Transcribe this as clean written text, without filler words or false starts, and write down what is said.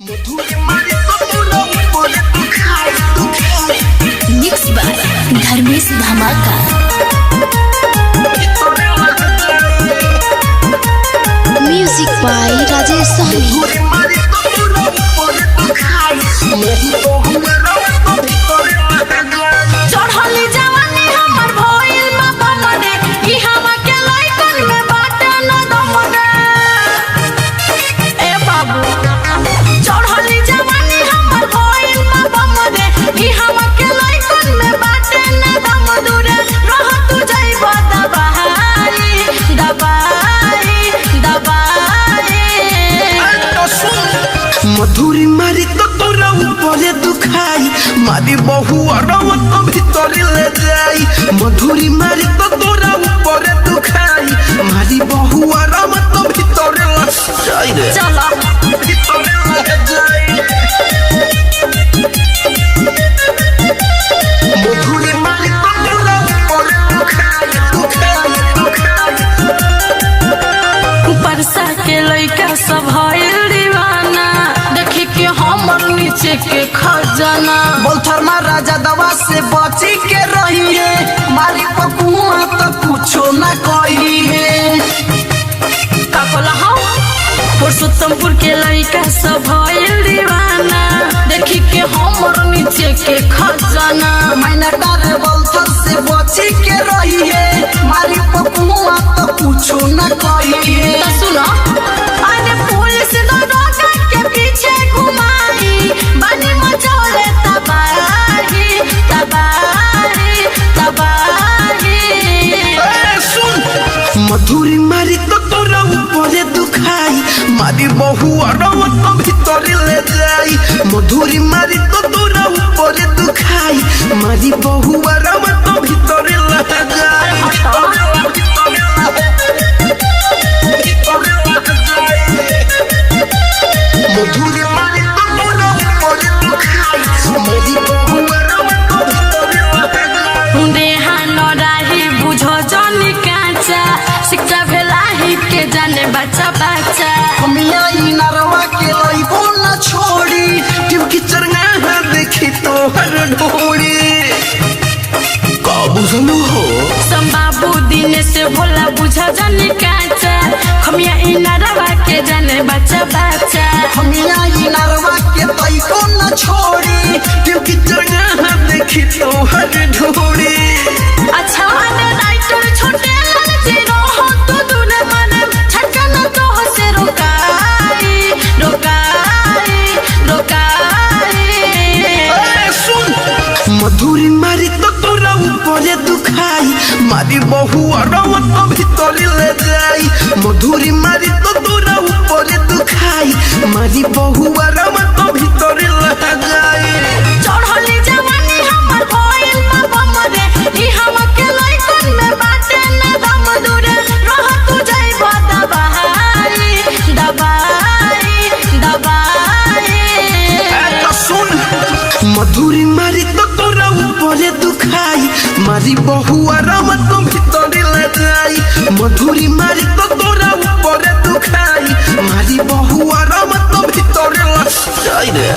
Mix by Dharmesh Dhamaka. Music by Rajesh Sahni. चढ़ली जवानी हमर भइल बा बमने ई हवा के लइकन में बाटे न दमने। ए बाबू चढ़ली जवानी हमर भइल बा बमने ई हवा के लइकन में बाटे न दम दूरे रह तू जाइबा दबाई दबाई दबाई। मधुरी मारी तो तोरा ऊपर दुखाई मारी बहु अरवत भीतर ले जाई। मधुरी मारी तो तोरा ऊपर दुखाई मारी बहु अरवत भीतर ले जाई रे। चला भीतर ले जाई। मधुरी मारी तो तोरा ऊपर दुखाई दुखाई दुखाई। परसा के लइका सब भइल दीवाना देखी के हमर नीचे के खजाना। बोलथर में राजा दवा से बची के रही है मारी पकुआ तो कुछो न कही है। का कहला हम पुरुषोत्तमपुर के लइका सब भइल दीवाना देखी के हमर नीचे के खजाना। मैंने डरे बोलथर से बची के रही है मारी पकुआ तो कुछो न कही है। तो सुनो अरे पुलिस दरोगा के पीछे घुमाई बनी मचौले तबाही तबाही तबाही। सुन मधुरी मारी तो तोरा ऊपर दुखाई मारी बहु अरवत भीतर ले जाई। मधुरी मारी तो तोरा ऊपर दुखाई मारी बहु अरवत भीतर ले जाई। मधुरी मारी तो तोरा ऊपर दुखाई मारी बहु अरवत भीतर ले जाई। देहा नराही बुझो जनी काचा शिक्षा भेलाही के जाने बच्चा बच्चा। हमिया ई नरवा के लइबो न छोड़ी टिम की चरंगा देखी तो हर ढोड़ी। का बुझलू हो संबाबू दिन से भोला बुझा जनी काचा खमिया ई नरवा के जाने बच्चा बच्चा। हमिया ई नरवा के लइबो न छोड़ी टिम की चरंगा देखी तो हर ढोड़ी। अच्छा माने राइटर छोटे लाल जीरो हो तो तूने माने छटकन तो हो से रोकाई रोकाई रोकाई। सुन मधुरी मारी तो तोरा ऊपर दुखाई मारी बहु अरवत भीतर ले जाई। मधुरी मारी तो तोरा ऊपर दुखाई मारी बहु अरवत भीतर ले जाई। चढ़ली जवानी हमर भइल बा बमरे ई हवा के लइकन में बाटे न दम दूरे रह तू जाइबा दबाई दबाई दबाई। सुन मधुरी मारी तो तोरा ऊपर दुखाई मारी बहु अरवत भीतर ले जाई। मधुरी मारी तो तोरा ऊपर दुखाई मारी बहु अरवत भीतर ले जाई रे।